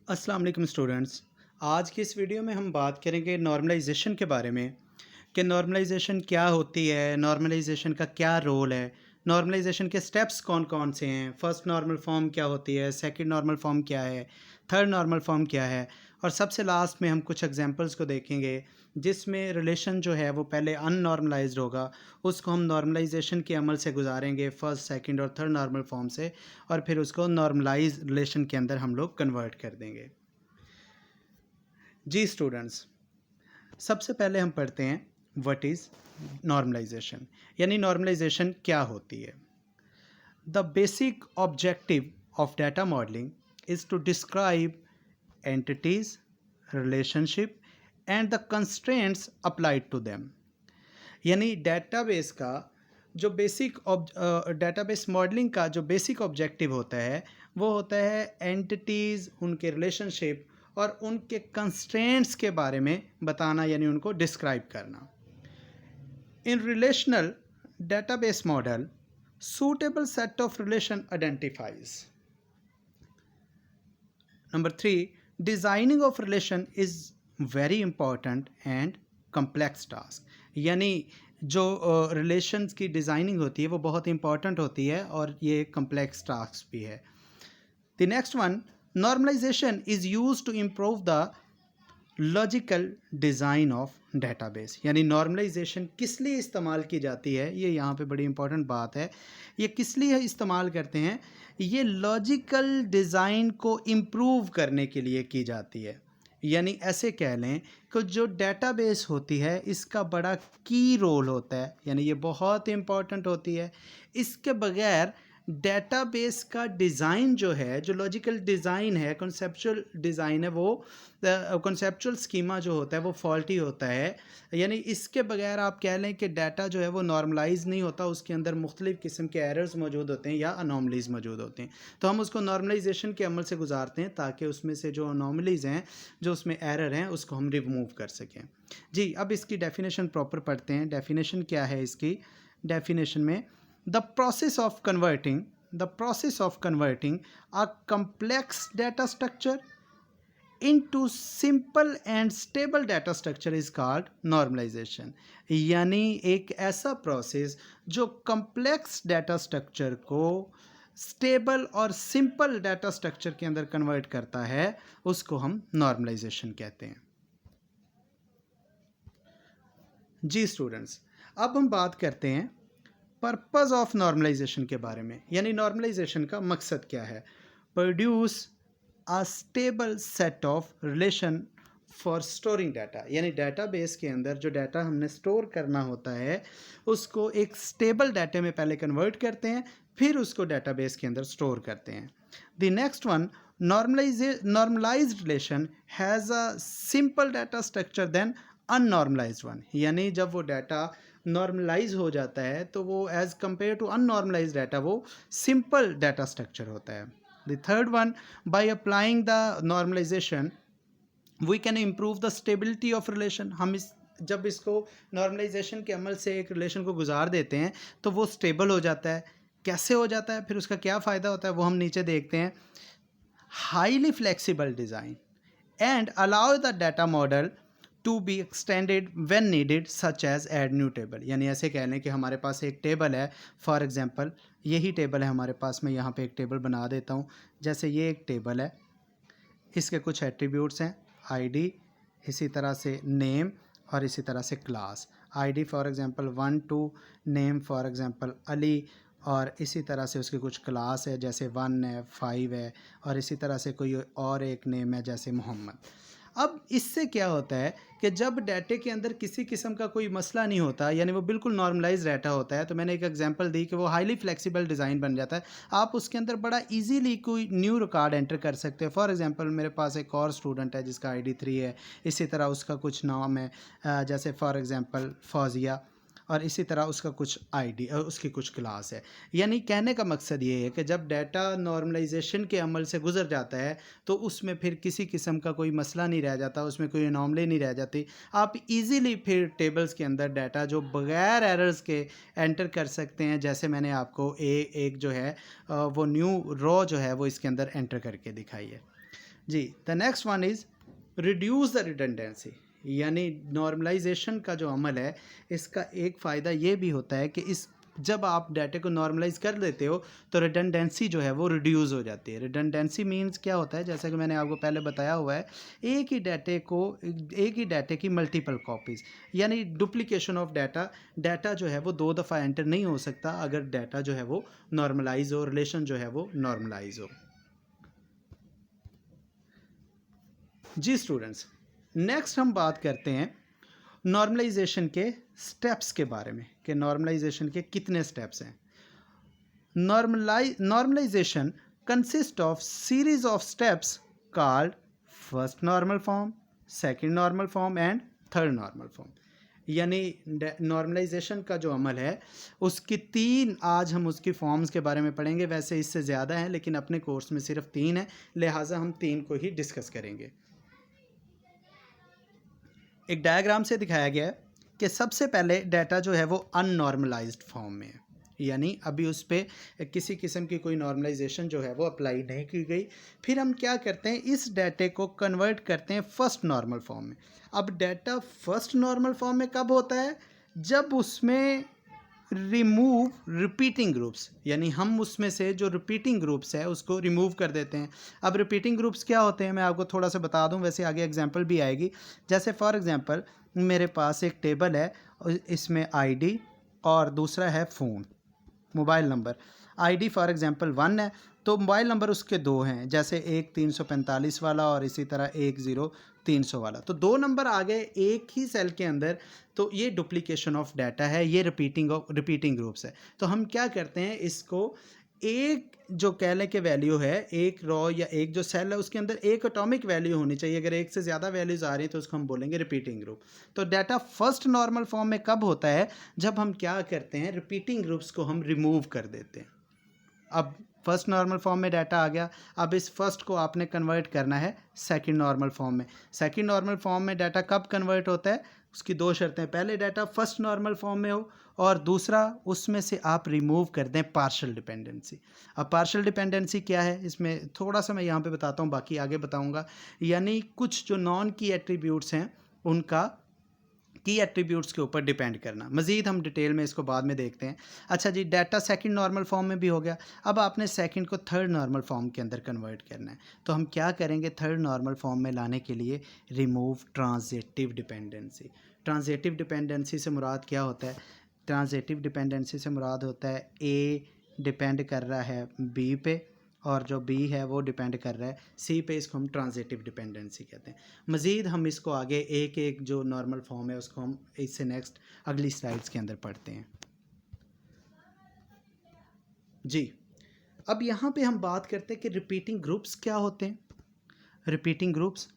अस्सलाम वालेकुम स्टूडेंट्स। आज की इस वीडियो में हम बात करेंगे नॉर्मलाइजेशन के बारे में कि नॉर्मलाइजेशन क्या होती है, नॉर्मलाइजेशन का क्या रोल है, नॉर्मलाइजेशन के स्टेप्स कौन कौन से हैं, फर्स्ट नॉर्मल फॉर्म क्या होती है, सेकंड नॉर्मल फॉर्म क्या है, थर्ड नॉर्मल फॉर्म क्या है, और सबसे लास्ट में हम कुछ एग्जांपल्स को देखेंगे जिसमें रिलेशन जो है वो पहले अननॉर्मलाइज्ड होगा, उसको हम नॉर्मलाइजेशन के अमल से गुजारेंगे फर्स्ट सेकंड और थर्ड नॉर्मल फॉर्म से, और फिर उसको नॉर्मलाइज रिलेशन के अंदर हम लोग कन्वर्ट कर देंगे। जी स्टूडेंट्स, सबसे पहले हम पढ़ते हैं व्हाट इज़ नॉर्मलाइजेशन, यानी नॉर्मलाइजेशन क्या होती है। The basic objective of data modelling is to describe entities, relationship and the constraints applied to them. यानी डेटाबेस का जो डेटाबेस मॉडलिंग का जो बेसिक ऑब्जेक्टिव होता है वो होता है एंटिटीज़, उनके रिलेशनशिप और उनके कंस्ट्रेंट्स के बारे में बताना, यानी उनको डिस्क्राइब करना। इन relational database model, suitable set of relation identifies. Number 3, designing of relation is very important and complex task. यानी जो रिलेशंस की डिज़ाइनिंग होती है वो बहुत इंपॉर्टेंट होती है और ये कम्प्लेक्स टास्क भी है। The next one, normalization is use to improve the logical design of database. यानी नॉर्मलाइजेशन किस लिए इस्तेमाल की जाती है, ये यहाँ पे बड़ी इंपॉर्टेंट बात है। ये किस लिए इस्तेमाल करते हैं, ये लॉजिकल डिज़ाइन को इम्प्रूव करने के लिए की जाती है। यानी ऐसे कह लें कि जो डेटाबेस होती है इसका बड़ा की रोल होता है, यानी ये बहुत इंपॉर्टेंट होती है। इसके बगैर डेटाबेस का डिज़ाइन जो है, जो लॉजिकल डिज़ाइन है, कॉन्सेप्चुअल डिज़ाइन है, वो कॉन्सेप्चुअल स्कीमा जो होता है वो फॉल्टी होता है। यानी इसके बगैर आप कह लें कि डाटा जो है वो नॉर्मलाइज नहीं होता, उसके अंदर मुख्तलिफ़ किस्म के एरर्स मौजूद होते हैं या अनोमलीज़ मौजूद होते हैं। तो हम उसको नॉर्मलाइजेशन के अमल से गुजारते हैं ताकि उसमें से जो अनोमलीज़ हैं, जो उसमें एरर हैं, उसको हम रिमूव कर सकें। जी, अब इसकी डेफिनेशन प्रॉपर पढ़ते हैं। डेफिनेशन क्या है इसकी? डेफिनेशन में the process of converting a complex data structure into simple and stable data structure is called normalization। यानी एक ऐसा प्रोसेस जो कम्प्लेक्स डाटा स्ट्रक्चर को स्टेबल और सिंपल डाटा स्ट्रक्चर के अंदर कन्वर्ट करता है, उसको हम नॉर्मलाइजेशन कहते हैं। जी स्टूडेंट्स, अब हम बात करते हैं पर्पज़ ऑफ नॉर्मलाइजेशन के बारे में। यानी नॉर्मलाइजेशन का मकसद क्या है? Produce a stable set of relation for storing data. यानी डाटाबेस के अंदर जो डाटा हमने स्टोर करना होता है उसको एक स्टेबल डाटा में पहले कन्वर्ट करते हैं, फिर उसको डाटाबेस के अंदर स्टोर करते हैं। The next one, normalized relation has a simple data structure then unnormalized one. यानी जब वो डाटा नॉर्मलाइज हो जाता है तो वो as compare to unnormalize data वो सिंपल डाटा स्ट्रक्चर होता है। The third one, by applying the normalization we can improve the stability of relation. हम जब इसको नॉर्मलाइजेशन के अमल से एक रिलेशन को गुजार देते हैं तो वो स्टेबल हो जाता है। कैसे हो जाता है, फिर उसका क्या फ़ायदा होता है, वो हम नीचे देखते हैं। Highly flexible design and allow the data model to be extended when needed such as add new table. यानी ऐसे कह लें कि हमारे पास एक टेबल है, फॉर एग्जांपल यही टेबल है हमारे पास, मैं यहाँ पे एक टेबल बना देता हूँ। जैसे ये एक टेबल है, इसके कुछ एट्रीब्यूट्स हैं, आईडी, इसी तरह से नेम और इसी तरह से class. ID for example 1 2, name for example Ali, और इसी तरह से उसकी कुछ क्लास है जैसे 1 है, 5 है, और इसी तरह से कोई और एक नेम है जैसे मोहम्मद। अब इससे क्या होता है कि जब डाटे के अंदर किसी किस्म का कोई मसला नहीं होता, यानी वो बिल्कुल नॉर्मलाइज डाटा होता है, तो मैंने एक एग्जांपल दी कि वो हाईली फ्लेक्सिबल डिज़ाइन बन जाता है। आप उसके अंदर बड़ा इजीली कोई न्यू रिकॉर्ड एंटर कर सकते हो। फॉर एग्जांपल मेरे पास एक और स्टूडेंट है जिसका आईडी 3 है, इसी तरह उसका कुछ नाम है, जैसे फॉर एग्जांपल फौजिया, और इसी तरह उसका कुछ आईडी और उसकी कुछ क्लास है। यानी कहने का मकसद ये है कि जब डाटा नॉर्मलाइजेशन के अमल से गुजर जाता है तो उसमें फिर किसी किस्म का कोई मसला नहीं रह जाता, उसमें कोई अनोमली नहीं रह जाती। आप इजीली फिर टेबल्स के अंदर डाटा जो बगैर एरर्स के एंटर कर सकते हैं। जैसे मैंने आपको एक जो है वो न्यू रो जो है वो इसके अंदर एंटर करके दिखाई है। जी, the next one is reduce the redundancy, यानी नॉर्मलाइजेशन का जो अमल है इसका एक फ़ायदा ये भी होता है कि इस जब आप डाटा को नॉर्मलाइज कर लेते हो तो रिडंडेंसी जो है वो रिड्यूस हो जाती है। रिडंडेंसी मींस क्या होता है, जैसा कि मैंने आपको पहले बताया हुआ है, एक ही डाटे की मल्टीपल कॉपीज़, यानी डुप्लीकेशन ऑफ डाटा जो है वो 2 दफ़ा एंटर नहीं हो सकता अगर डाटा जो है वो नॉर्मलाइज हो, रिलेशन जो है वो नॉर्मलाइज हो। जी स्टूडेंट्स, नेक्स्ट हम बात करते हैं नॉर्मलाइजेशन के स्टेप्स के बारे में कि नॉर्मलाइजेशन के कितने स्टेप्स हैं। Normalization consist of series of steps called first normal form, second normal form and third normal form. यानी नॉर्मलाइजेशन का जो अमल है उसकी 3, आज हम उसकी फॉर्म्स के बारे में पढ़ेंगे, वैसे इससे ज़्यादा हैं लेकिन अपने कोर्स में सिर्फ 3 है, लिहाजा हम 3 को ही डिस्कस करेंगे। एक डायग्राम से दिखाया गया है कि सबसे पहले डाटा जो है वो अननॉर्मलाइज्ड फॉर्म में है, यानी अभी उस पर किसी किस्म की कोई नॉर्मलाइजेशन जो है वो अप्लाई नहीं की गई। फिर हम क्या करते हैं, इस डाटे को कन्वर्ट करते हैं फर्स्ट नॉर्मल फॉर्म में। अब डाटा फर्स्ट नॉर्मल फॉर्म में कब होता है, जब उसमें रिमूव रिपीटिंग ग्रुप्स, यानी हम उसमें से जो रिपीटिंग ग्रुप्स है उसको रिमूव कर देते हैं। अब रिपीटिंग ग्रुप्स क्या होते हैं मैं आपको थोड़ा सा बता दूं, वैसे आगे एग्जांपल भी आएगी। जैसे फॉर एग्जांपल मेरे पास एक टेबल है, इसमें आईडी और दूसरा है phone, mobile number. ID for example 1 है तो मोबाइल नंबर उसके 2 हैं, जैसे एक 345 वाला और इसी तरह 10300 वाला, तो 2 नंबर आ गए एक ही सेल के अंदर। तो ये डुप्लीकेशन ऑफ डाटा है, ये रिपीटिंग ग्रुप्स है। तो हम क्या करते हैं, इसको एक जो कह लें कि वैल्यू है, एक रॉ या एक जो सेल है उसके अंदर एक एटॉमिक वैल्यू होनी चाहिए। अगर एक से ज़्यादा वैल्यूज़ आ रही हैं तो उसको हम बोलेंगे रिपीटिंग ग्रुप। तो डाटा फर्स्ट नॉर्मल फॉर्म में कब होता है, जब हम क्या करते हैं, रिपीटिंग ग्रुप्स को हम रिमूव कर देते हैं। अब फर्स्ट नॉर्मल फॉर्म में डाटा आ गया, अब इस फर्स्ट को आपने कन्वर्ट करना है सेकंड नॉर्मल फॉर्म में। सेकंड नॉर्मल फॉर्म में डाटा कब कन्वर्ट होता है, उसकी 2 शर्तें, पहले डाटा फर्स्ट नॉर्मल फॉर्म में हो और दूसरा उसमें से आप रिमूव कर दें पार्शियल डिपेंडेंसी। अब पार्शियल डिपेंडेंसी क्या है, इसमें थोड़ा सा मैं यहाँ पे बताता हूँ, बाकी आगे बताऊँगा। यानी कुछ जो नॉन की एट्रीब्यूट्स हैं उनका की एट्रीब्यूट्स के ऊपर डिपेंड करना। मज़ीद हम डिटेल में इसको बाद में देखते हैं। अच्छा जी, डाटा सेकंड नॉर्मल फॉर्म में भी हो गया, अब आपने सेकंड को थर्ड नॉर्मल फॉर्म के अंदर कन्वर्ट करना है। तो हम क्या करेंगे, थर्ड नॉर्मल फॉर्म में लाने के लिए remove transitive dependency. Transitive dependency से मुराद क्या होता है, ट्रांजिटिव डिपेंडेंसी से मुराद होता है ए डिपेंड कर रहा है बी पे और जो बी है वो डिपेंड कर रहा है सी पे, इसको हम ट्रांजिटिव डिपेंडेंसी कहते हैं। मज़ीद हम इसको आगे एक एक जो नॉर्मल फॉर्म है उसको हम इससे नेक्स्ट अगली स्लाइड्स के अंदर पढ़ते हैं। जी, अब यहाँ पे हम बात करते हैं कि रिपीटिंग ग्रुप्स क्या होते हैं। Repeating groups,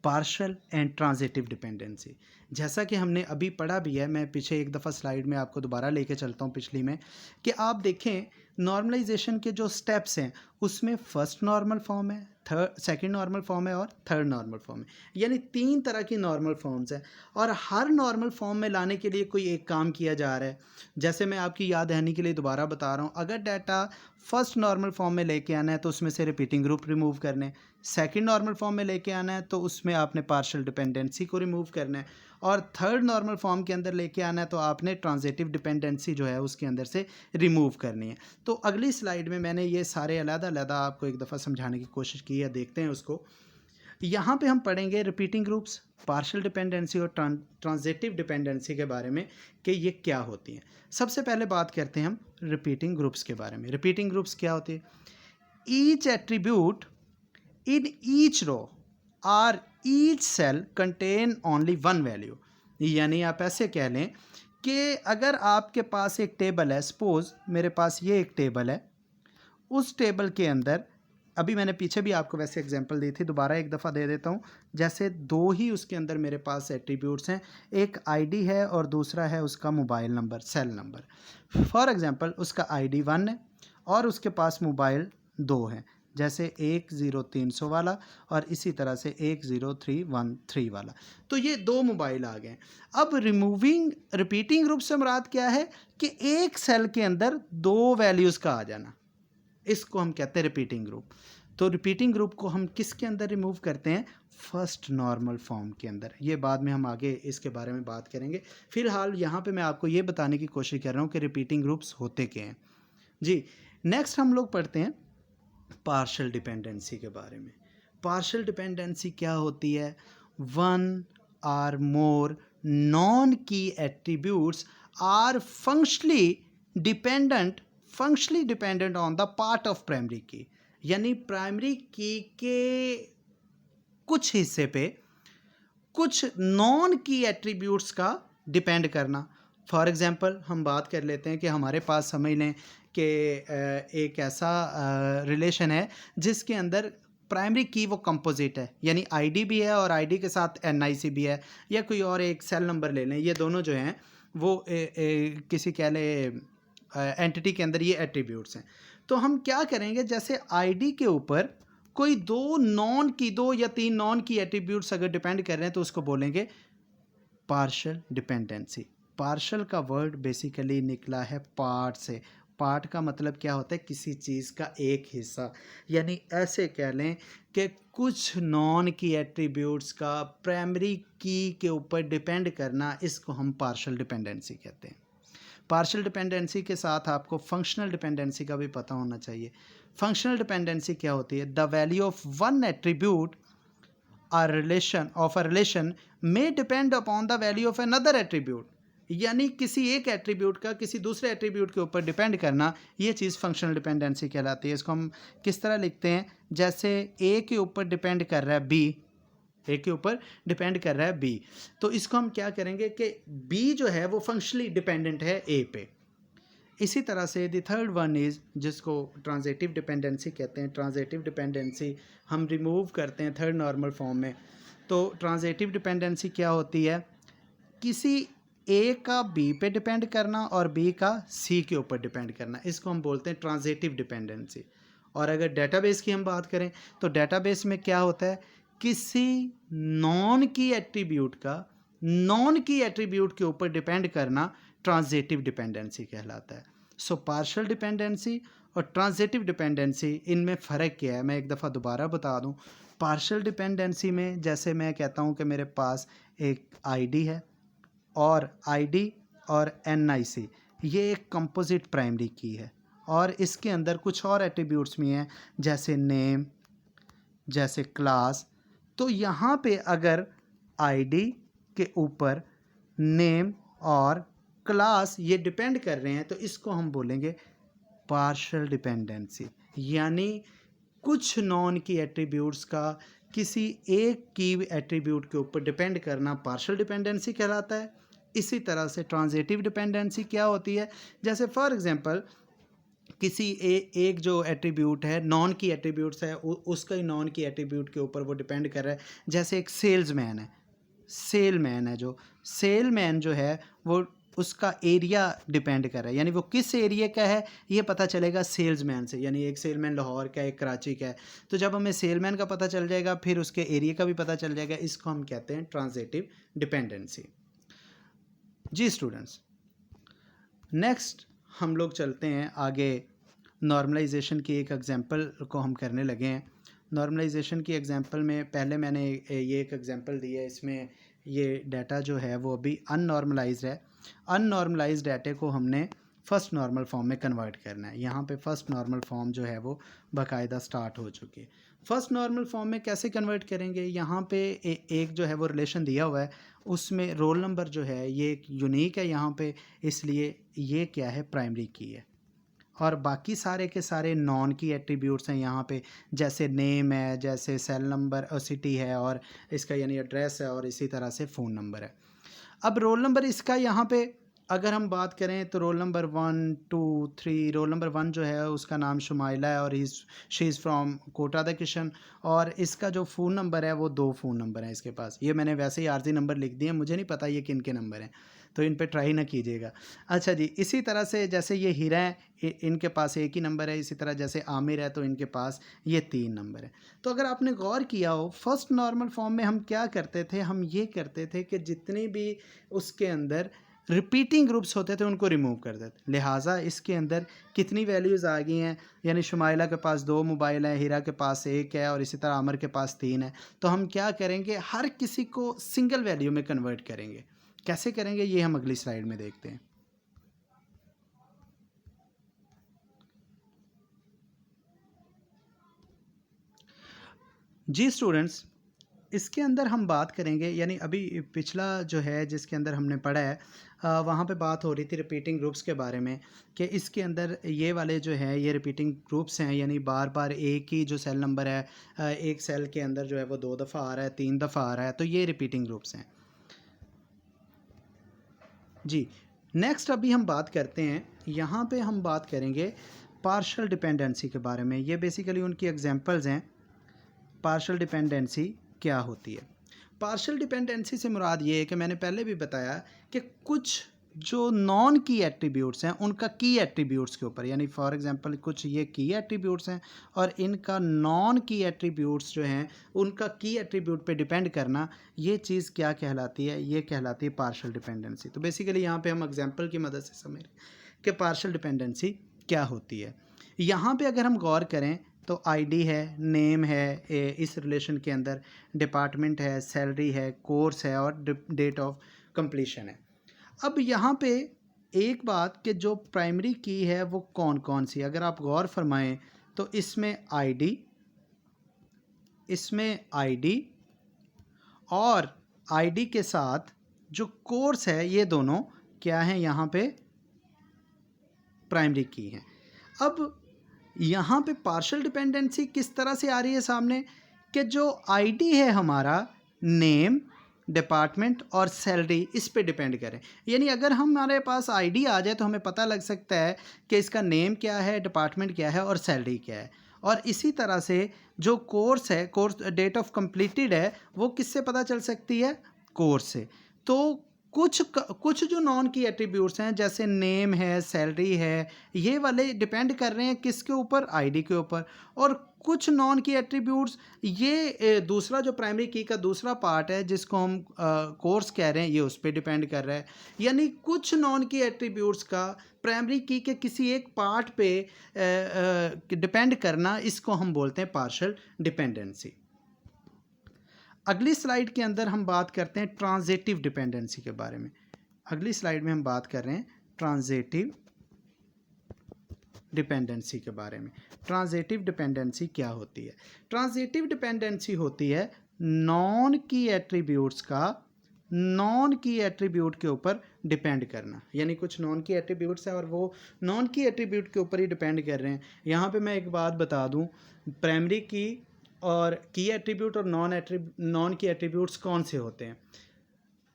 partial and transitive dependency, जैसा कि हमने अभी पढ़ा भी है, मैं पीछे एक दफ़ा स्लाइड में आपको दोबारा लेके चलता हूँ पिछली में, कि आप देखें नॉर्मलाइजेशन के जो स्टेप्स हैं उसमें फर्स्ट नॉर्मल फॉर्म है, सेकंड नॉर्मल फॉर्म है और थर्ड नॉर्मल फॉर्म है, यानी 3 तरह की नॉर्मल फॉर्म्स हैं और हर नॉर्मल फॉर्म में लाने के लिए कोई एक काम किया जा रहा है। जैसे मैं आपकी याद दहानी के लिए दोबारा बता रहा हूँ, अगर डाटा फर्स्ट नॉर्मल फॉर्म में लेके आना है तो उसमें से रिपीटिंग ग्रुप रिमूव करने, सेकंड नॉर्मल फॉर्म में लेके आना है तो उसमें आपने पार्शियल डिपेंडेंसी को रिमूव करना है, और थर्ड नॉर्मल फॉर्म के अंदर लेके आना है तो आपने ट्रांजिटिव डिपेंडेंसी जो है उसके अंदर से रिमूव करनी है। तो अगली स्लाइड में मैंने ये सारे अलग-अलग आपको एक दफ़ा समझाने की कोशिश की है, देखते हैं उसको। यहाँ पे हम पढ़ेंगे रिपीटिंग ग्रुप्स, पार्शियल डिपेंडेंसी और ट्रांजिटिव डिपेंडेंसी के बारे में कि ये क्या होती हैं। सबसे पहले बात करते हैं हम रिपीटिंग ग्रुप्स के बारे में। रिपीटिंग ग्रुप्स क्या होती है, each attribute in each row or each cell contain only one value। यानी आप ऐसे कह लें कि अगर आपके पास एक टेबल है, सपोज मेरे पास ये एक टेबल है, उस टेबल के अंदर अभी मैंने पीछे भी आपको वैसे एग्जांपल दी थी, दोबारा एक दफ़ा दे देता हूँ। जैसे 2 ही उसके अंदर मेरे पास एट्रीब्यूट्स हैं, एक आईडी है और दूसरा है उसका mobile number, cell number. For example उसका आईडी 1 है और उसके पास मोबाइल 2 है, जैसे 10300 वाला और इसी तरह से 10313 वाला। तो ये 2 मोबाइल आ गए। अब रिपीटिंग ग्रुप से मुराद क्या है कि एक सेल के अंदर 2 वैल्यूज़ का आ जाना, इसको हम कहते हैं रिपीटिंग ग्रुप। तो रिपीटिंग ग्रुप को हम किसके अंदर रिमूव करते हैं? फर्स्ट नॉर्मल फॉर्म के अंदर। ये बाद में हम आगे इसके बारे में बात करेंगे। फिलहाल यहाँ पे मैं आपको ये बताने की कोशिश कर रहा हूँ कि रिपीटिंग ग्रुप्स होते क्या हैं। जी, नेक्स्ट हम लोग पढ़ते हैं पार्शियल डिपेंडेंसी के बारे में। पार्शियल डिपेंडेंसी क्या होती है? One or more non key attributes are functionally dependent on the part of primary key, यानी प्राइमरी की के कुछ हिस्से पे कुछ नॉन की एट्रीब्यूट्स का डिपेंड करना। फॉर एग्जांपल हम बात कर लेते हैं कि हमारे पास समझ लें कि एक ऐसा रिलेशन है जिसके अंदर प्राइमरी की वो कंपोजिट है, यानी आईडी भी है और आईडी के साथ एनआईसी भी है, या कोई और एक सेल नंबर ले लें। ये दोनों जो हैं वो किसी कह लें एंटिटी के अंदर ये एट्रीब्यूट्स हैं। तो हम क्या करेंगे, जैसे आईडी के ऊपर कोई दो या तीन नॉन की एट्रीब्यूट्स अगर डिपेंड कर रहे हैं तो उसको बोलेंगे पार्शियल डिपेंडेंसी। पार्शियल का वर्ड बेसिकली निकला है पार्ट से। पार्ट का मतलब क्या होता है? किसी चीज़ का एक हिस्सा, यानी ऐसे कह लें कि कुछ नॉन की एट्रीब्यूट्स का प्राइमरी की के ऊपर डिपेंड करना, इसको हम पार्शियल डिपेंडेंसी कहते हैं। पार्शियल डिपेंडेंसी के साथ आपको फंक्शनल डिपेंडेंसी का भी पता होना चाहिए। फंक्शनल डिपेंडेंसी क्या होती है? The value of one attribute a relation may depend upon the value of another attribute, यानी किसी एक एट्रीब्यूट का किसी दूसरे एट्रीब्यूट के ऊपर डिपेंड करना, ये चीज़ फंक्शनल डिपेंडेंसी कहलाती है। इसको हम किस तरह लिखते हैं? जैसे ए के ऊपर डिपेंड कर रहा है बी, ए के ऊपर डिपेंड कर रहा है बी, तो इसको हम क्या करेंगे कि बी जो है वो फंक्शनली डिपेंडेंट है ए पे। इसी तरह से द थर्ड वन इज़, जिसको ट्रांजिटिव डिपेंडेंसी कहते हैं। ट्रांजिटिव डिपेंडेंसी हम रिमूव करते हैं थर्ड नॉर्मल फॉर्म में। तो ट्रांजिटिव डिपेंडेंसी क्या होती है? किसी ए का बी पे डिपेंड करना और बी का सी के ऊपर डिपेंड करना, इसको हम बोलते हैं ट्रांजिटिव डिपेंडेंसी। और अगर डेटाबेस की हम बात करें तो डेटाबेस में क्या होता है? किसी नॉन की एट्रीब्यूट का नॉन की एट्रीब्यूट के ऊपर डिपेंड करना ट्रांजिटिव डिपेंडेंसी कहलाता है। सो पार्शियल डिपेंडेंसी और ट्रांजिटिव डिपेंडेंसी, इनमें फ़र्क क्या है? मैं एक दफ़ा दोबारा बता दूं। पार्शियल डिपेंडेंसी में जैसे मैं कहता हूं कि मेरे पास एक आईडी है और आईडी और एनआईसी, ये एक कंपोजिट प्राइमरी की है और इसके अंदर कुछ और एट्रीब्यूट्स भी हैं जैसे नेम, जैसे क्लास। तो यहाँ पे अगर आईडी के ऊपर नेम और क्लास ये डिपेंड कर रहे हैं तो इसको हम बोलेंगे पार्शियल डिपेंडेंसी, यानी कुछ नॉन की एट्रीब्यूट्स का किसी एक की एट्रीब्यूट के ऊपर डिपेंड करना पार्शियल डिपेंडेंसी कहलाता है। इसी तरह से ट्रांजिटिव डिपेंडेंसी क्या होती है? जैसे फॉर एग्जांपल किसी एक जो एट्रीब्यूट है, नॉन की एट्रीब्यूट्स है, उसका ही नॉन की एट्रीब्यूट के ऊपर वो डिपेंड कर रहा है। जैसे एक सेल्समैन है, जो सेलमैन जो है वो उसका एरिया डिपेंड कर रहा है, यानी वो किस एरिया का है ये पता चलेगा सेल्समैन से। यानी एक सेलमैन लाहौर का है, एक कराची का है, तो जब हमें सेलमैन का पता चल जाएगा फिर उसके एरिया का भी पता चल जाएगा। इसको हम कहते हैं ट्रांजिटिव डिपेंडेंसी। जी स्टूडेंट्स, नेक्स्ट हम लोग चलते हैं आगे। नॉर्मलाइजेशन की एक एग्जांपल को हम करने लगे हैं। नॉर्मलाइजेशन की एग्जांपल में पहले मैंने ये एक एग्जांपल दी है, इसमें ये डाटा जो है वो अभी अननॉर्मलाइज्ड है। अननॉर्मलाइज्ड डाटे को हमने फर्स्ट नॉर्मल फॉर्म में कन्वर्ट करना है। यहाँ पे फर्स्ट नॉर्मल फॉर्म जो है वो बाकायदा स्टार्ट हो चुकी है। फर्स्ट नॉर्मल फॉर्म में कैसे कन्वर्ट करेंगे? यहाँ पे एक जो है वो रिलेशन दिया हुआ है, उसमें रोल नंबर जो है ये एक यूनिक है यहाँ पे, इसलिए ये क्या है? प्राइमरी की है। और बाकी सारे के सारे नॉन की एट्रीब्यूट्स हैं यहाँ पे, जैसे नेम है, जैसे सेल नंबर और सिटी है और इसका यानी एड्रेस है, और इसी तरह से फ़ोन नंबर है। अब रोल नंबर इसका यहाँ पे अगर हम बात करें तो रोल नंबर 1 2 3, रोल नंबर 1 जो है उसका नाम शुमाइला है और शी इज़ फ्रॉम कोटा द किशन, और इसका जो फ़ोन नंबर है वो 2 फ़ोन नंबर हैं इसके पास। ये मैंने वैसे ही आर्जी नंबर लिख दिए, मुझे नहीं पता ये किन के नंबर हैं, तो इन पे ट्राई ना कीजिएगा। अच्छा जी, इसी तरह से जैसे ये हीरा है, इनके पास एक ही नंबर है। इसी तरह जैसे आमिर है तो इनके पास ये 3 नंबर है। तो अगर आपने गौर किया हो, फर्स्ट नॉर्मल फॉर्म में हम क्या करते थे? हम ये करते थे कि जितनी भी उसके अंदर रिपीटिंग ग्रुप्स होते थे उनको रिमूव कर देते। लिहाजा इसके अंदर कितनी वैल्यूज़ आ गई हैं, यानी शुमाइला के पास 2 मोबाइल हैं, हीरा के पास 1 है और इसी तरह आमिर के पास 3 है। तो हम क्या करेंगे, हर किसी को सिंगल वैल्यू में कन्वर्ट करेंगे। कैसे करेंगे ये हम अगली स्लाइड में देखते हैं। जी स्टूडेंट्स, इसके अंदर हम बात करेंगे, यानी अभी पिछला जो है जिसके अंदर हमने पढ़ा है वहाँ पे बात हो रही थी रिपीटिंग ग्रुप्स के बारे में, कि इसके अंदर ये वाले जो है ये रिपीटिंग ग्रुप्स हैं, यानी बार बार एक ही जो सेल नंबर है एक सेल के अंदर जो है वो 2 दफ़ा आ रहा है, 3 दफ़ा आ रहा है, तो ये रिपीटिंग ग्रुप्स हैं। जी, नेक्स्ट अभी हम बात करते हैं, यहाँ पे हम बात करेंगे पार्शियल डिपेंडेंसी के बारे में। ये बेसिकली उनकी एग्जांपल्स हैं। पार्शियल डिपेंडेंसी क्या होती है? पार्शियल डिपेंडेंसी से मुराद ये है कि मैंने पहले भी बताया कि कुछ जो नॉन की एट्रीब्यूट्स हैं उनका की एट्रीब्यूट्स के ऊपर, यानी फॉर एग्जांपल कुछ ये की एट्रीब्यूट्स हैं और इनका नॉन की एट्रीब्यूट्स जो हैं उनका की एट्रीब्यूट पे डिपेंड करना, ये चीज़ क्या कहलाती है? ये कहलाती है पार्शियल डिपेंडेंसी। तो बेसिकली यहाँ पे हम एग्जांपल की मदद से समझ रहे हैं कि पार्शियल डिपेंडेंसी क्या होती है। यहाँ पे अगर हम गौर करें तो आईडी है, नेम है, इस रिलेशन के अंदर डिपार्टमेंट है, सैलरी है, कोर्स है और डेट ऑफ कंप्लीशन है। अब यहाँ पे एक बात कि जो प्राइमरी की है वो कौन कौन सी, अगर आप गौर फरमाएं तो इसमें आईडी और आईडी के साथ जो कोर्स है, ये दोनों क्या हैं, यहाँ पे प्राइमरी की हैं। अब यहाँ पे पार्शियल डिपेंडेंसी किस तरह से आ रही है सामने, कि जो आईडी है हमारा, नेम, डिपार्टमेंट और सैलरी, इस पे डिपेंड करें। यानी अगर हमारे पास आईडी आ जाए तो हमें पता लग सकता है कि इसका नेम क्या है, डिपार्टमेंट क्या है और सैलरी क्या है। और इसी तरह से जो कोर्स है, कोर्स डेट ऑफ कंप्लीटेड है, वो किससे पता चल सकती है? कोर्स से। तो कुछ जो नॉन की एट्रीब्यूट्स हैं जैसे नेम है, सैलरी है, ये वाले डिपेंड कर रहे हैं किसके ऊपर? आईडी के ऊपर। और कुछ नॉन की एट्रीब्यूट्स, ये दूसरा जो प्राइमरी की का दूसरा पार्ट है जिसको हम कोर्स कह रहे हैं, ये उस पर डिपेंड कर रहा है। यानी कुछ नॉन की एट्रीब्यूट्स का प्राइमरी की के किसी एक पार्ट पे डिपेंड करना, इसको हम बोलते हैं पार्शियल डिपेंडेंसी। अगली स्लाइड के अंदर हम बात करते हैं ट्रांजिटिव डिपेंडेंसी के बारे में। अगली स्लाइड में हम बात कर रहे हैं ट्रांजिटिव डिपेंडेंसी के बारे में। ट्रांजिटिव डिपेंडेंसी क्या होती है? ट्रांजिटिव डिपेंडेंसी होती है नॉन की एट्रीब्यूट्स का नॉन की एट्रीब्यूट के ऊपर डिपेंड करना। यानी कुछ नॉन की एट्रीब्यूट्स है और वो नॉन की एट्रीब्यूट के ऊपर ही डिपेंड कर रहे हैं। यहाँ पे मैं एक बात बता दूँ, प्राइमरी की और की एट्रीब्यूट और नॉन की एट्रीब्यूट्स कौन से होते हैं?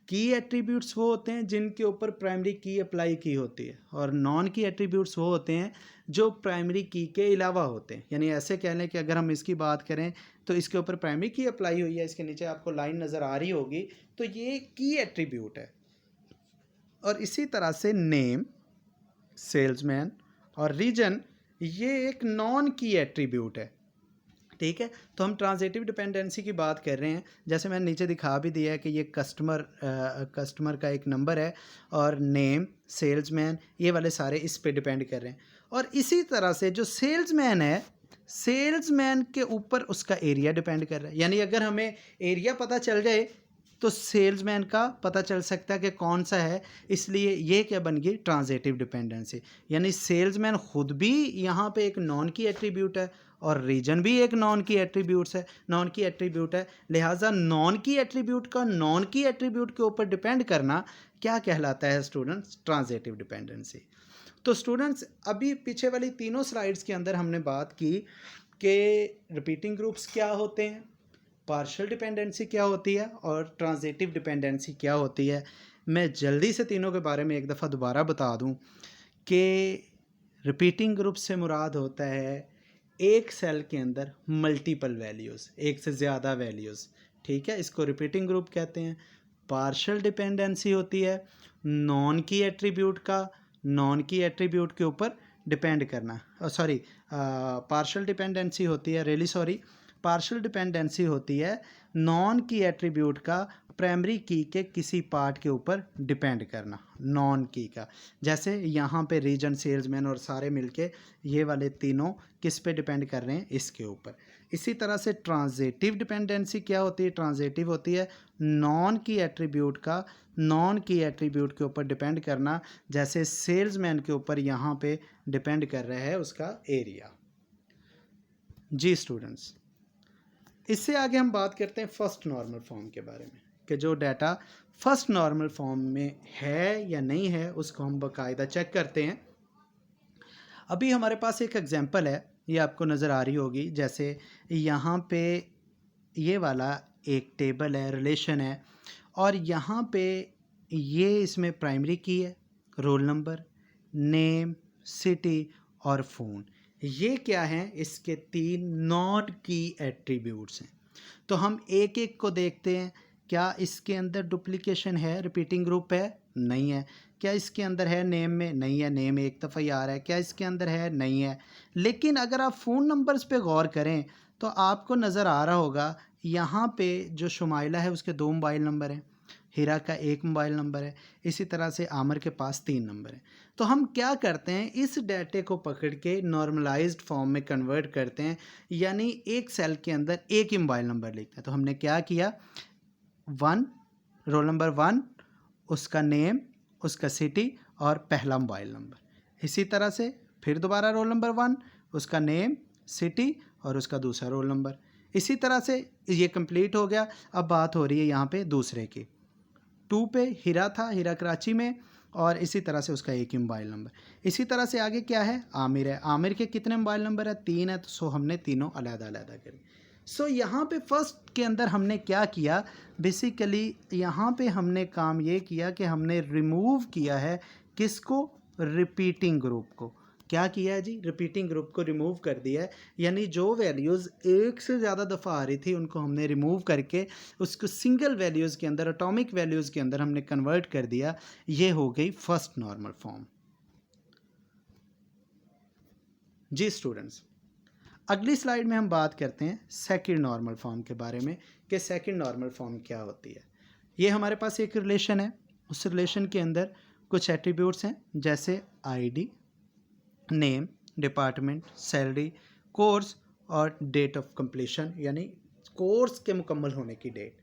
की एट्रीब्यूट्स वो होते हैं जिनके ऊपर प्राइमरी की अप्लाई की होती है, और नॉन की एट्रीब्यूट्स वो होते हैं जो प्राइमरी की के अलावा होते हैं। यानी ऐसे कह लें कि अगर हम इसकी बात करें तो इसके ऊपर प्राइमरी की अप्लाई हुई है, इसके नीचे आपको लाइन नज़र आ रही होगी, तो ये की एट्रीब्यूट है। और इसी तरह से नेम, सेल्समैन और रीजन, ये एक नॉन की एट्रीब्यूट है। ठीक है, तो हम ट्रांजिटिव डिपेंडेंसी की बात कर रहे हैं। जैसे मैंने नीचे दिखा भी दिया है कि ये कस्टमर का एक नंबर है और नेम, सेल्समैन, ये वाले सारे इस पे डिपेंड कर रहे हैं। और इसी तरह से जो सेल्समैन है, सेल्समैन के ऊपर उसका एरिया डिपेंड कर रहा है। यानी अगर हमें एरिया पता चल जाए तो सेल्समैन का पता चल सकता है कि कौन सा है, इसलिए ये क्या बन गई? Transitive dependency. यानी सेल्समैन खुद भी यहाँ पे एक नॉन की एट्रीब्यूट है और रीजन भी एक नॉन की एट्रीब्यूट है। लिहाजा नॉन की एट्रीब्यूट का नॉन की एट्रीब्यूट के ऊपर डिपेंड करना क्या कहलाता है स्टूडेंट्स? Transitive dependency. तो स्टूडेंट्स, अभी पीछे वाली तीनों स्लाइड्स के अंदर हमने बात की कि रिपीटिंग ग्रुप्स क्या होते हैं, पार्शियल डिपेंडेंसी क्या होती है और ट्रांजिटिव डिपेंडेंसी क्या होती है। मैं जल्दी से तीनों के बारे में एक दफ़ा दोबारा बता दूं कि रिपीटिंग ग्रुप से मुराद होता है एक सेल के अंदर मल्टीपल वैल्यूज़, एक से ज़्यादा वैल्यूज़। ठीक है, इसको रिपीटिंग ग्रुप कहते हैं। पार्शियल डिपेंडेंसी होती है नॉन की एट्रीब्यूट का नॉन की एट्रीब्यूट के ऊपर डिपेंड करना। पार्शियल डिपेंडेंसी होती है पार्शियल डिपेंडेंसी होती है नॉन की एट्रीब्यूट का प्राइमरी की के किसी पार्ट के ऊपर डिपेंड करना, नॉन की का। जैसे यहाँ पे रीजन, सेल्समैन और सारे मिलके ये वाले तीनों किस पे डिपेंड कर रहे हैं, इसके ऊपर। इसी तरह से ट्रांजिटिव डिपेंडेंसी क्या होती है, ट्रांजिटिव होती है नॉन की एट्रीब्यूट का नॉन की एट्रीब्यूट के ऊपर डिपेंड करना। जैसे सेल्समैन के ऊपर यहाँ पे डिपेंड कर रहा है उसका एरिया। जी स्टूडेंट्स, इससे आगे हम बात करते हैं फर्स्ट नॉर्मल फॉर्म के बारे में, कि जो डाटा फर्स्ट नॉर्मल फॉर्म में है या नहीं है उसको हम बाकायदा चेक करते हैं। अभी हमारे पास एक एग्जांपल है, ये आपको नज़र आ रही होगी। जैसे यहाँ पे ये वाला एक टेबल है, रिलेशन है, और यहाँ पे ये इसमें प्राइमरी की है, रोल नंबर, नेम, सिटी और फ़ोन। ये क्या हैं, इसके 3 नॉट की एट्रीब्यूट्स हैं। तो हम एक एक को देखते हैं। क्या इसके अंदर डुप्लीकेशन है, रिपीटिंग ग्रुप है? नहीं है। क्या इसके अंदर है नेम में? नहीं है, नेम एक दफ़ा ही आ रहा है। क्या इसके अंदर है? नहीं है। लेकिन अगर आप फ़ोन नंबर्स पे गौर करें तो आपको नज़र आ रहा होगा यहाँ पे जो शुमाइला है उसके 2 मोबाइल नंबर हैं, हीरा का 1 मोबाइल नंबर है, इसी तरह से आमिर के पास 3 नंबर हैं। तो हम क्या करते हैं, इस डाटे को पकड़ के नॉर्मलाइज्ड फॉर्म में कन्वर्ट करते हैं, यानी एक सेल के अंदर एक ही मोबाइल नंबर लिखते हैं। तो हमने क्या किया, 1 रोल नंबर 1, उसका नेम, उसका सिटी और पहला मोबाइल नंबर। इसी तरह से फिर दोबारा रोल नंबर 1, उसका नेम, सिटी और उसका दूसरा रोल नंबर। इसी तरह से ये कंप्लीट हो गया। अब बात हो रही है यहाँ पे दूसरे की। 2 पे हीरा था, हीरा कराची में, और इसी तरह से उसका एक ही मोबाइल नंबर। इसी तरह से आगे क्या है, आमिर है। आमिर के कितने मोबाइल नंबर है? 3 है। तो सो हमने तीनों अलग-अलग करी। सो यहाँ पे फर्स्ट के अंदर हमने क्या किया, बेसिकली यहाँ पे हमने काम ये किया कि हमने रिमूव किया है किसको, रिपीटिंग ग्रुप को। क्या किया है जी, रिपीटिंग ग्रुप को रिमूव कर दिया है। यानी जो वैल्यूज़ एक से ज़्यादा दफ़ा आ रही थी उनको हमने रिमूव करके उसको सिंगल वैल्यूज़ के अंदर, एटॉमिक वैल्यूज़ के अंदर हमने कन्वर्ट कर दिया। ये हो गई फर्स्ट नॉर्मल फॉर्म। जी स्टूडेंट्स, अगली स्लाइड में हम बात करते हैं सेकंड नॉर्मल फॉर्म के बारे में, कि सेकंड नॉर्मल फॉर्म क्या होती है। ये हमारे पास एक रिलेशन है, उस रिलेशन के अंदर कुछ एट्रीब्यूट्स हैं, जैसे ID, name, department, salary, course और डेट ऑफ कंप्लीशन, यानी कोर्स के मुकम्मल होने की डेट।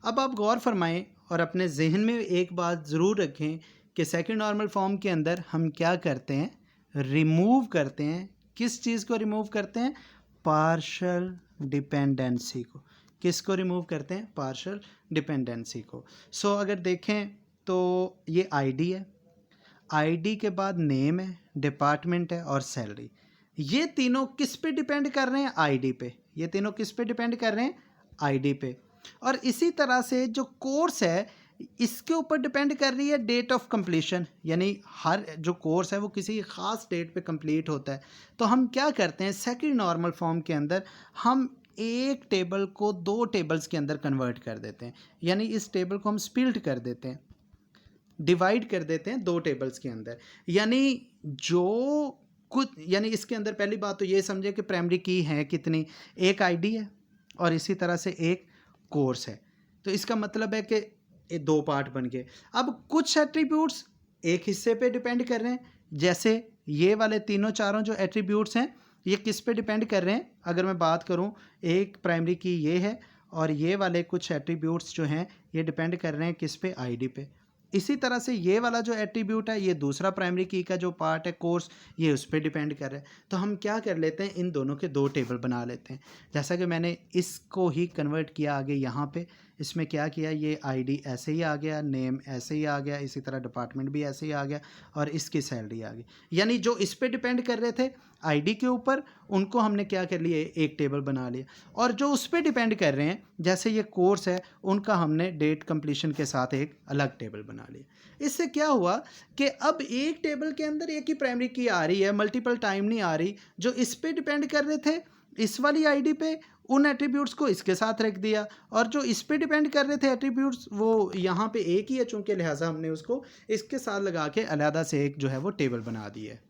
अब आप गौर फरमाएं और अपने जहन में एक बात ज़रूर रखें कि सेकंड नॉर्मल फॉर्म के अंदर हम क्या करते हैं, रिमूव करते हैं। किस चीज़ को रिमूव करते हैं, पार्शियल डिपेंडेंसी को। किसको रिमूव करते हैं, पार्शियल डिपेंडेंसी को। सो अगर देखें तो ये आईडी है, आईडी के बाद नेम है, डिपार्टमेंट है और सैलरी। ये तीनों किस पे डिपेंड कर रहे हैं, आईडी पे। ये तीनों किस पे डिपेंड कर रहे हैं, आईडी पे। और इसी तरह से जो कोर्स है इसके ऊपर डिपेंड कर रही है डेट ऑफ कंप्लीशन, यानी हर जो कोर्स है वो किसी ख़ास डेट पे कंप्लीट होता है। तो हम क्या करते हैं, सेकंड नॉर्मल फॉर्म के अंदर हम एक टेबल को 2 टेबल्स के अंदर कन्वर्ट कर देते हैं। यानी इस टेबल को हम स्प्लिट कर देते हैं, डिवाइड कर देते हैं 2 टेबल्स के अंदर। यानी जो कुछ, यानी इसके अंदर पहली बात तो ये समझे कि प्राइमरी की है कितनी, एक आईडी है और इसी तरह से एक कोर्स है। तो इसका मतलब है कि ये 2 पार्ट बन गए। अब कुछ एट्रीब्यूट्स एक हिस्से पे डिपेंड कर रहे हैं, जैसे ये वाले तीनों चारों जो एट्रीब्यूट्स हैं ये किस पे डिपेंड कर रहे हैं। अगर मैं बात करूं, एक प्राइमरी की ये है और ये वाले कुछ एट्रीब्यूट्स जो हैं ये डिपेंड कर रहे हैं किस पे, आईडी पे। इसी तरह से ये वाला जो एट्रीब्यूट है, ये दूसरा प्राइमरी की का जो पार्ट है कोर्स, ये उस पर डिपेंड कर रहा है। तो हम क्या कर लेते हैं, इन दोनों के 2 टेबल बना लेते हैं। जैसा कि मैंने इसको ही कन्वर्ट किया आगे यहाँ पे, इसमें क्या किया, ये आईडी ऐसे ही आ गया, नेम ऐसे ही आ गया, इसी तरह डिपार्टमेंट भी ऐसे ही आ गया और इसकी सैलरी आ गई। यानी जो इस पे डिपेंड कर रहे थे आईडी के ऊपर, उनको हमने क्या कर लिया, एक टेबल बना लिया। और जो उस पे डिपेंड कर रहे हैं, जैसे ये कोर्स है, उनका हमने डेट कंप्लीशन के साथ एक अलग टेबल बना लिया। इससे क्या हुआ कि अब एक टेबल के अंदर एक ही प्राइमरी की आ रही है, मल्टीपल टाइम नहीं आ रही। जो इस पे डिपेंड कर रहे थे इस वाली आईडी पे, उन एट्रीब्यूट्स को इसके साथ रख दिया, और जो इस पे डिपेंड कर रहे थे एट्रीब्यूट्स वो यहाँ पे एक ही है चूँकि, लिहाजा हमने उसको इसके साथ लगा के अलहदा से एक जो है वो टेबल बना दी है।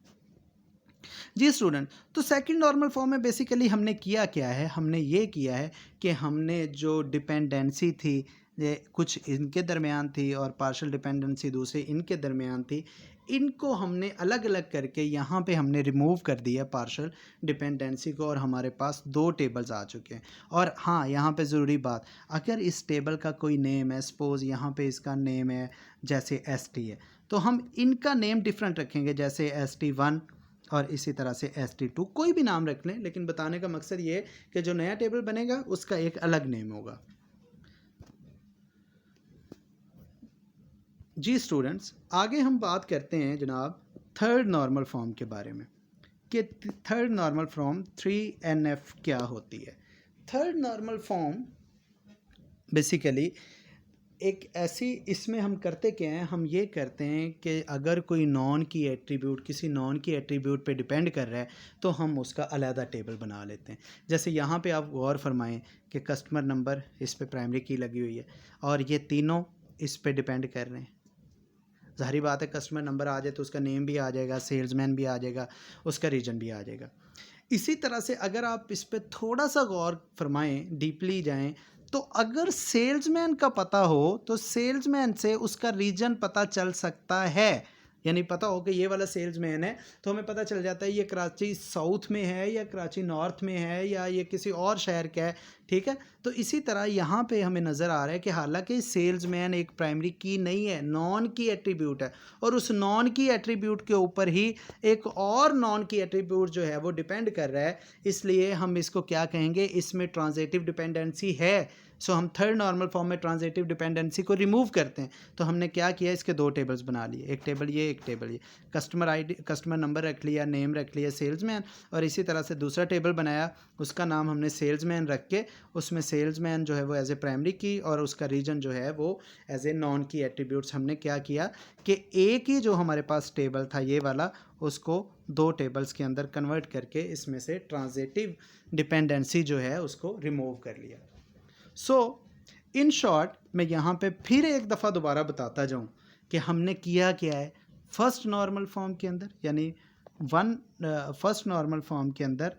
जी स्टूडेंट, तो सेकंड नॉर्मल फॉर्म में बेसिकली हमने किया क्या है, हमने ये किया है कि हमने जो डिपेंडेंसी थी ये कुछ इनके दरमियान थी और पार्शियल डिपेंडेंसी दूसरे इनके दरमियान थी, इनको हमने अलग अलग करके यहाँ पे हमने रिमूव कर दिया पार्शियल डिपेंडेंसी को, और हमारे पास दो टेबल्स आ चुके हैं। और हाँ, यहाँ पे ज़रूरी बात, अगर इस टेबल का कोई नेम है, सपोज़ यहाँ पे इसका नेम है जैसे ST है, तो हम इनका नेम डिफरेंट रखेंगे, जैसे ST1 और इसी तरह से ST2, कोई भी नाम रख लें, लेकिन बताने का मकसद ये है कि जो नया टेबल बनेगा उसका एक अलग नेम होगा। जी स्टूडेंट्स, आगे हम बात करते हैं जनाब थर्ड नॉर्मल फॉर्म के बारे में, कि थर्ड नॉर्मल फॉर्म 3NF क्या होती है। थर्ड नॉर्मल फॉर्म बेसिकली एक ऐसी, इसमें हम करते क्या हैं, हम ये करते हैं कि अगर कोई नॉन की एट्रीब्यूट किसी नॉन की एट्रीब्यूट पे डिपेंड कर रहा है तो हम उसका अलहदा टेबल बना लेते हैं। जैसे यहाँ पे आप गौर फरमाएं कि कस्टमर नंबर, इस पे प्राइमरी की लगी हुई है और ये तीनों इस पे डिपेंड कर रहे हैं। ज़ाहिर बात है कस्टमर नंबर आ जाए तो उसका नेम भी आ जाएगा, सेल्समैन भी आ जाएगा, उसका रीजन भी आ जाएगा। इसी तरह से अगर आप इस पे थोड़ा सा गौर फरमाएं, डीपली जाएं, तो अगर सेल्समैन का पता हो तो सेल्समैन से उसका रीजन पता चल सकता है। यानी पता हो कि ये वाला सेल्समैन है तो हमें पता चल जाता है ये कराची साउथ में है या कराची नॉर्थ में है या ये किसी और शहर का है, ठीक है। तो इसी तरह यहाँ पे हमें नज़र आ रहा है कि हालांकि सेल्समैन एक प्राइमरी की नहीं है, नॉन की एट्रीब्यूट है, और उस नॉन की एट्रीब्यूट के ऊपर ही एक और नॉन की एट्रीब्यूट जो है वो डिपेंड कर रहा है, इसलिए हम इसको क्या कहेंगे, इसमें ट्रांजिटिव डिपेंडेंसी है। सो हम थर्ड नॉर्मल फॉर्म में ट्रांजिटिव डिपेंडेंसी को रिमूव करते हैं। तो हमने क्या किया, इसके दो टेबल्स बना लिए, एक टेबल ये, एक टेबल ये, कस्टमर आईडी, कस्टमर नंबर रख लिया, नेम रख लिया सेल्समैन, और इसी तरह से दूसरा टेबल बनाया, उसका नाम हमने सेल्समैन रख के उसमें सेल्समैन जो है वो एज ए प्राइमरी की और उसका रीजन जो है वो as a non key attributes. हमने क्या किया कि एक ही जो हमारे पास टेबल था ये वाला, उसको दो टेबल्स के अंदर कन्वर्ट करके इसमें से ट्रांजिटिव डिपेंडेंसी जो है उसको रिमूव कर लिया। सो इन शॉर्ट मैं यहाँ पे फिर एक दफ़ा दोबारा बताता जाऊँ कि हमने किया क्या है फर्स्ट नॉर्मल फॉर्म के अंदर, यानी फर्स्ट नॉर्मल फॉर्म के अंदर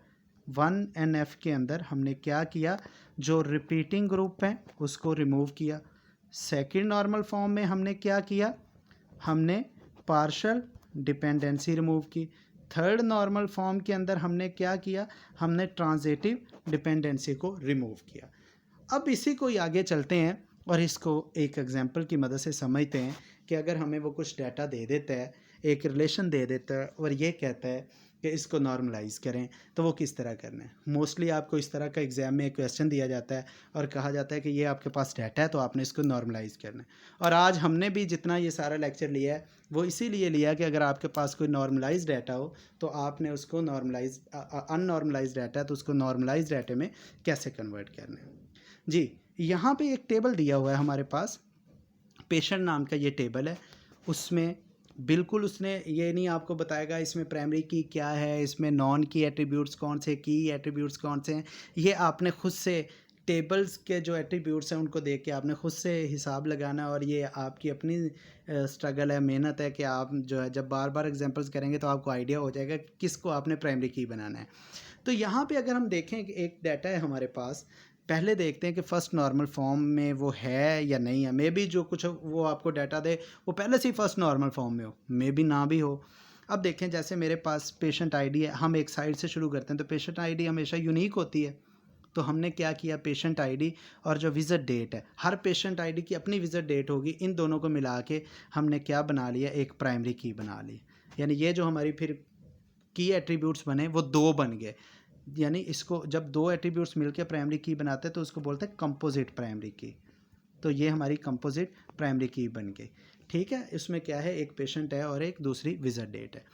1NF के अंदर हमने क्या किया, जो रिपीटिंग ग्रुप है उसको रिमूव किया। सेकंड नॉर्मल फॉर्म में हमने क्या किया, हमने पार्शियल डिपेंडेंसी रिमूव की। थर्ड नॉर्मल फॉर्म के अंदर हमने क्या किया, हमने ट्रांजिटिव डिपेंडेंसी को रिमूव किया। अब इसी को ही आगे चलते हैं और इसको एक एग्जांपल की मदद से समझते हैं कि अगर हमें वो कुछ डाटा दे देता है, एक रिलेशन दे देता है और ये कहता है कि इसको नॉर्मलाइज़ करें, तो वो किस तरह करना है। मोस्टली आपको इस तरह का एग्ज़ाम में एक क्वेश्चन दिया जाता है और कहा जाता है कि ये आपके पास डाटा है तो आपने इसको नॉर्मलाइज़ करना है। और आज हमने भी जितना ये सारा लेक्चर लिया है वो इसीलिए लिया कि अगर आपके पास कोई नॉर्मलाइज डाटा हो तो आपने उसको नॉर्मलाइज, अननॉर्मलाइज डाटा है तो उसको नॉर्मलाइज डाटे में कैसे कन्वर्ट करना है। जी, यहाँ पे एक टेबल दिया हुआ है हमारे पास, पेशेंट नाम का ये टेबल है। उसमें बिल्कुल उसने ये नहीं आपको बताएगा इसमें प्राइमरी की क्या है, इसमें नॉन की एट्रीब्यूट्स कौन से, की एट्रीब्यूट्स कौन से हैं। ये आपने खुद से टेबल्स के जो एट्रीब्यूट्स हैं उनको देख के आपने खुद से हिसाब लगाना, और ये आपकी अपनी स्ट्रगल है, मेहनत है कि आप जो है जब बार बार एग्जांपल्स करेंगे तो आपको आइडिया हो जाएगा कि किसको आपने प्राइमरी की बनाना है। तो यहाँ पे अगर हम देखें कि एक डाटा है हमारे पास, पहले देखते हैं कि फ़र्स्ट नॉर्मल फॉर्म में वो है या नहीं है। मे बी जो कुछ वो आपको डाटा दे वो पहले से ही फ़र्स्ट नॉर्मल फॉर्म में हो, मे बी ना भी हो। अब देखें जैसे मेरे पास पेशेंट आईडी है, हम एक साइड से शुरू करते हैं तो पेशेंट आईडी हमेशा यूनिक होती है। तो हमने क्या किया, पेशेंट आईडी और जो विज़िट डेट है, हर पेशेंट आईडी की अपनी विज़िट डेट होगी, इन दोनों को मिला के हमने क्या बना लिया, एक प्राइमरी की बना ली। यानी ये जो हमारी फिर की एट्रीब्यूट्स बने वो दो बन गए। यानी इसको जब दो एट्रीब्यूट्स मिलकर प्राइमरी की बनाते हैं तो उसको बोलते हैं कंपोजिट प्राइमरी की। तो ये हमारी कंपोजिट प्राइमरी की बन गई, ठीक है। इसमें क्या है, एक पेशेंट है और एक दूसरी विजिट डेट है।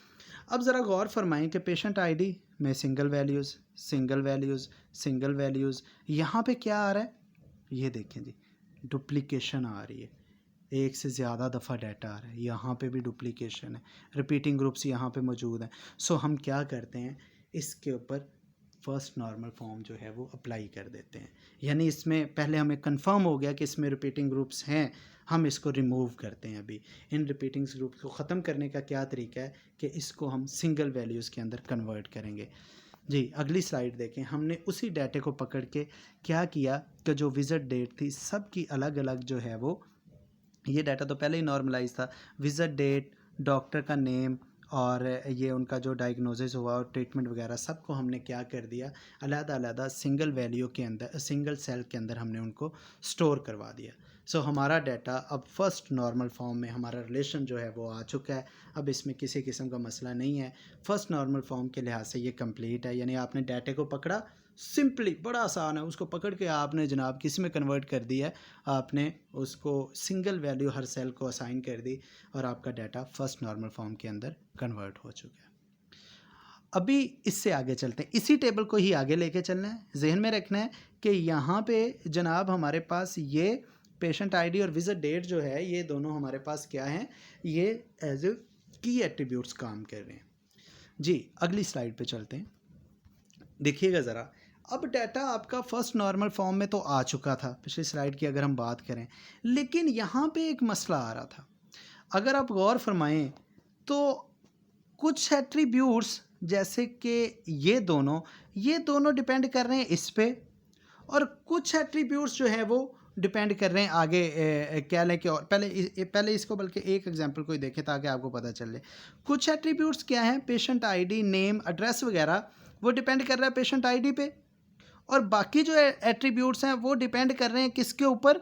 अब ज़रा गौर फरमाएं कि पेशेंट आईडी में single values, single values, single values, यहाँ पे क्या आ रहा है, ये देखें जी, डुप्लीकेशन आ रही है, एक से ज़्यादा दफ़ा डाटा आ रहा है, यहाँ पे भी डुप्लीकेशन है, रिपीटिंग ग्रुप्स यहाँ पे मौजूद हैं। सो हम क्या करते हैं, इसके ऊपर फर्स्ट नॉर्मल फॉर्म जो है वो अप्लाई कर देते हैं। यानी इसमें पहले हमें कंफर्म हो गया कि इसमें रिपीटिंग ग्रुप्स हैं, हम इसको रिमूव करते हैं। अभी इन रिपीटिंग ग्रुप्स को ख़त्म करने का क्या तरीका है कि इसको हम सिंगल वैल्यूज़ के अंदर कन्वर्ट करेंगे। जी अगली स्लाइड देखें। हमने उसी डाटे को पकड़ के क्या किया कि जो विजिट डेट थी सबकी अलग अलग जो है वो, ये डाटा तो पहले ही नॉर्मलाइज था, विजिट डेट, डॉक्टर का नेम और ये उनका जो डायग्नोसिस हुआ और ट्रीटमेंट वगैरह सबको हमने क्या कर दिया, अलग-अलग सिंगल वैल्यू के अंदर, सिंगल सेल के अंदर हमने उनको स्टोर करवा दिया। सो हमारा डाटा अब फर्स्ट नॉर्मल फॉर्म में, हमारा रिलेशन जो है वो आ चुका है। अब इसमें किसी किस्म का मसला नहीं है। फर्स्ट नॉर्मल फॉर्म के लिहाज से ये कंप्लीट है, यानी आपने डाटे को पकड़ा, सिंपली बड़ा आसान है, उसको पकड़ के आपने जनाब किस में कन्वर्ट कर दिया है, आपने उसको सिंगल वैल्यू हर सेल को असाइन कर दी और आपका डाटा फर्स्ट नॉर्मल फॉर्म के अंदर कन्वर्ट हो चुका है। अभी इससे आगे चलते हैं, इसी टेबल को ही आगे लेके चलना है। जहन में रखना है कि यहाँ पे जनाब हमारे पास ये पेशेंट आईडी और विजिट डेट जो है, ये दोनों हमारे पास क्या हैं, ये एज ए की एट्रीब्यूट्स काम कर रहे हैं। जी अगली स्लाइड पे चलते हैं, देखिएगा ज़रा। अब डाटा आपका फर्स्ट नॉर्मल फॉर्म में तो आ चुका था, पिछली स्लाइड की अगर हम बात करें, लेकिन यहाँ पे एक मसला आ रहा था। अगर आप गौर फरमाएं तो कुछ एट्रीब्यूट्स जैसे कि ये दोनों डिपेंड कर रहे हैं इस पे, और कुछ एट्रीब्यूट्स जो है वो डिपेंड कर रहे हैं आगे क्या लें कि, और पहले इसको बल्कि एक एग्जांपल को ही देखें ताकि आपको पता चले। कुछ एट्रीब्यूट्स क्या हैं, पेशेंट आईडी, नेम, एड्रेस वगैरह, वो डिपेंड कर रहा है पेशेंट आईडी पे, और बाकी जो एट्रीब्यूट्स हैं वो डिपेंड कर रहे हैं किसके ऊपर।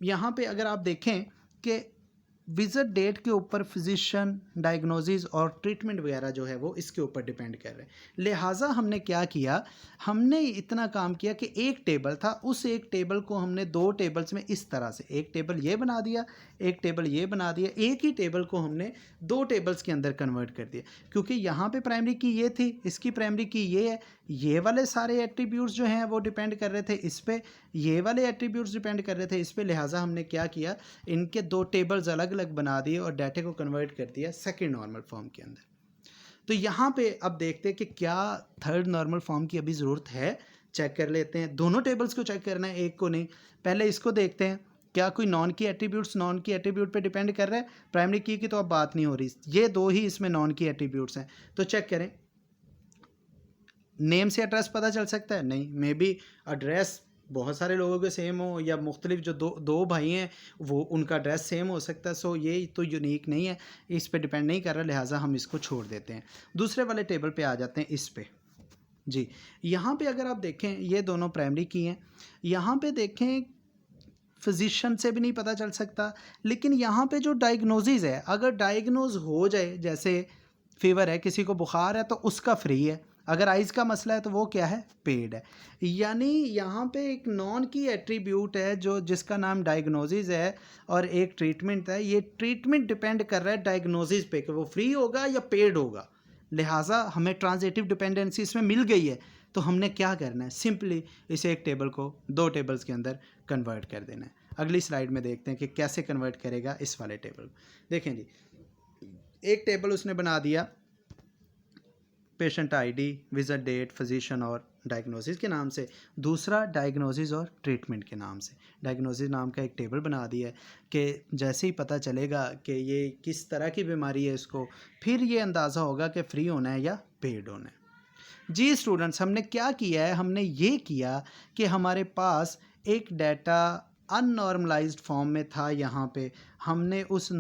यहाँ पे अगर आप देखें कि विजिट डेट के ऊपर फिजिशियन, डायग्नोसिस और ट्रीटमेंट वगैरह जो है वो इसके ऊपर डिपेंड कर रहे हैं। लिहाजा हमने क्या किया, हमने इतना काम किया कि एक टेबल था, उस एक टेबल को हमने दो टेबल्स में इस तरह से, एक टेबल ये बना दिया, एक टेबल ये बना दिया, एक ही टेबल को हमने दो टेबल्स के अंदर कन्वर्ट कर दिया। क्योंकि यहाँ पे प्राइमरी की ये थी, इसकी प्राइमरी की ये है, ये वाले सारे एट्रीब्यूट्स जो हैं वो डिपेंड कर रहे थे इस पे, ये वाले एट्रीब्यूट्स डिपेंड कर रहे थे इस पे। लिहाजा हमने क्या किया, इनके दो टेबल्स अलग अलग बना दिए और डाटे को कन्वर्ट कर दिया सेकंड नॉर्मल फॉर्म के अंदर। तो यहाँ पे अब देखते हैं कि क्या थर्ड नॉर्मल फॉर्म की अभी ज़रूरत है, चेक कर लेते हैं। दोनों टेबल्स को चेक करना है, एक को नहीं। पहले इसको देखते हैं, क्या कोई नॉन की एट्रीब्यूट पे डिपेंड कर रहा है। प्राइमरी की तो अब बात नहीं हो रही, ये दो ही इसमें नॉन की एट्रीब्यूट्स हैं। तो चेक करें, नेम से एड्रेस पता चल सकता है, नहीं। मे बी एड्रेस बहुत सारे लोगों के सेम हो, या मुख्तलिफ जो दो भाई हैं वो उनका एड्रेस सेम हो सकता है। सो ये तो यूनिक नहीं है, इस पे डिपेंड नहीं कर रहा, लिहाजा हम इसको छोड़ देते हैं। दूसरे वाले टेबल पे आ जाते हैं, इस पे। जी यहाँ पे अगर आप देखें, ये दोनों प्राइमरी की हैं। यहाँ पे देखें, फिजिशियन से भी नहीं पता चल सकता, लेकिन यहाँ पे जो डायग्नोसिस है, अगर डायग्नोज हो जाए, जैसे फीवर है, किसी को बुखार है, तो उसका फ्री है। अगर आइज़ का मसला है तो वो क्या है, पेड है। यानी यहाँ पे एक नॉन की एट्रीब्यूट है जो जिसका नाम डायग्नोसिस है, और एक ट्रीटमेंट है। ये ट्रीटमेंट डिपेंड कर रहा है डायग्नोसिस पे कि वो फ्री होगा या पेड होगा। लिहाजा हमें ट्रांजिटिव डिपेंडेंसी इसमें मिल गई है। तो हमने क्या करना है, सिंपली इस एक टेबल को दो टेबल्स के अंदर कन्वर्ट कर देना है। अगली स्लाइड में देखते हैं कि कैसे कन्वर्ट करेगा इस वाले टेबल। देखें जी, एक टेबल उसने बना दिया patient ID, visit date, physician और डायग्नोसिस के नाम से। दूसरा डायग्नोसिस और ट्रीटमेंट के नाम से। डायग्नोसिस नाम का एक टेबल बना दिया है कि जैसे ही पता चलेगा कि ये किस तरह की बीमारी है, इसको फिर ये अंदाज़ा होगा कि फ्री होना है या पेड होना है। जी स्टूडेंट्स, हमने क्या किया है, हमने ये किया कि हमारे पास एक डाटा अननॉर्मलाइज्ड फॉर्म में था। यहाँ पे हमने उस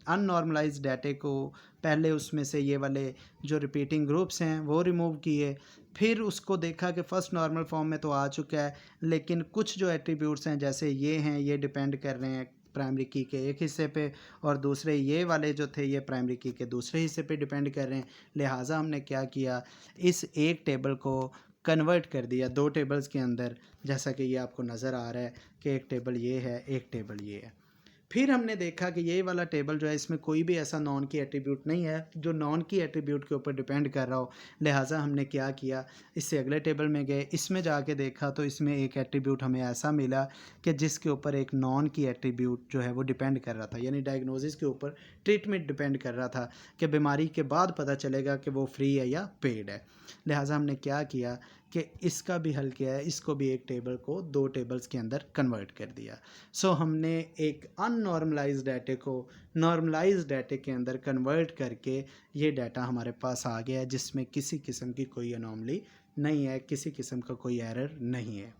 अननॉर्मलाइज्ड डाटे को पहले उसमें से ये वाले जो रिपीटिंग ग्रुप्स हैं वो रिमूव किए, फिर उसको देखा कि फ़र्स्ट नॉर्मल फॉर्म में तो आ चुका है, लेकिन कुछ जो एट्रीब्यूट्स हैं जैसे ये हैं, ये डिपेंड कर रहे हैं प्राइमरी की के एक हिस्से पे, और दूसरे ये वाले जो थे ये प्राइमरी की के दूसरे हिस्से पे डिपेंड कर रहे हैं। लिहाजा हमने क्या किया, इस एक टेबल को कन्वर्ट कर दिया दो टेबल्स के अंदर, जैसा कि ये आपको नज़र आ रहा है कि एक टेबल ये है, एक टेबल ये है। फिर हमने देखा कि ये वाला टेबल जो है इसमें कोई भी ऐसा नॉन की एट्रीब्यूट नहीं है जो नॉन की एट्रीब्यूट के ऊपर डिपेंड कर रहा हो। लिहाजा हमने क्या किया, इससे अगले टेबल में गए, इसमें जाके देखा तो इसमें एक एट्रीब्यूट हमें ऐसा मिला कि जिसके ऊपर एक नॉन की एट्रीब्यूट जो है वो डिपेंड कर रहा था, यानी डायग्नोसिस के ऊपर ट्रीटमेंट डिपेंड कर रहा था कि बीमारी के बाद पता चलेगा कि वो फ्री है या पेड है। लिहाजा हमने क्या किया कि इसका भी हल किया है, इसको भी एक टेबल को 2 टेबल्स के अंदर कन्वर्ट कर दिया। सो हमने एक अननॉर्मलाइज्ड डाटे को नॉर्मलाइज्ड डाटे के अंदर कन्वर्ट करके ये डाटा हमारे पास आ गया है, जिसमें किसी किस्म की कोई अनोमली नहीं है, किसी किस्म का कोई एरर नहीं है।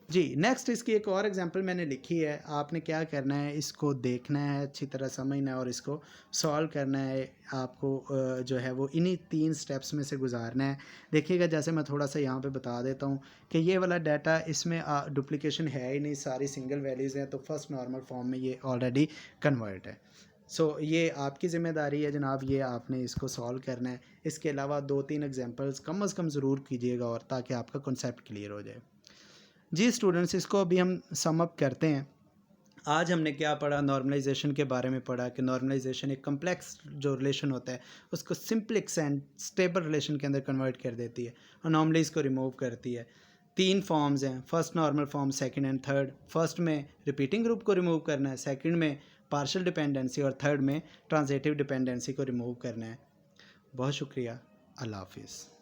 जी, नेक्स्ट इसकी एक और एग्जांपल मैंने लिखी है। आपने क्या करना है, इसको देखना है, अच्छी तरह समझना है और इसको सॉल्व करना है। आपको जो है वो इन्हीं 3 स्टेप्स में से गुजारना है। देखिएगा, जैसे मैं थोड़ा सा यहाँ पे बता देता हूँ कि ये वाला डाटा, इसमें डुप्लीकेशन है ही नहीं, सारी सिंगल वैल्यूज़ हैं, तो फर्स्ट नॉर्मल फॉर्म में ये ऑलरेडी कन्वर्ट है। सो ये आपकी ज़िम्मेदारी है जनाब, ये आपने इसको सॉल्व करना है। इसके अलावा 2-3 एग्जांपल्स कम अज़ कम ज़रूर कीजिएगा, और ताकि आपका कॉन्सेप्ट क्लियर हो जाए। जी स्टूडेंट्स, इसको अभी हम सम अप करते हैं। आज हमने क्या पढ़ा, नॉर्मलाइजेशन के बारे में पढ़ा कि नॉर्मलाइजेशन एक कम्प्लेक्स जो रिलेशन होता है उसको सिंप्लेक्स एंड स्टेबल रिलेशन के अंदर कन्वर्ट कर देती है, अनोमलीज को रिमूव करती है। 3 फॉर्म्स हैं, first normal form, second and third. First में रिपीटिंग ग्रुप को रिमूव करना है, सेकंड में पार्शियल डिपेंडेंसी, और थर्ड में ट्रांजिटिव डिपेंडेंसी को रिमूव करना है। बहुत शुक्रिया, अल्लाह हाफिज़।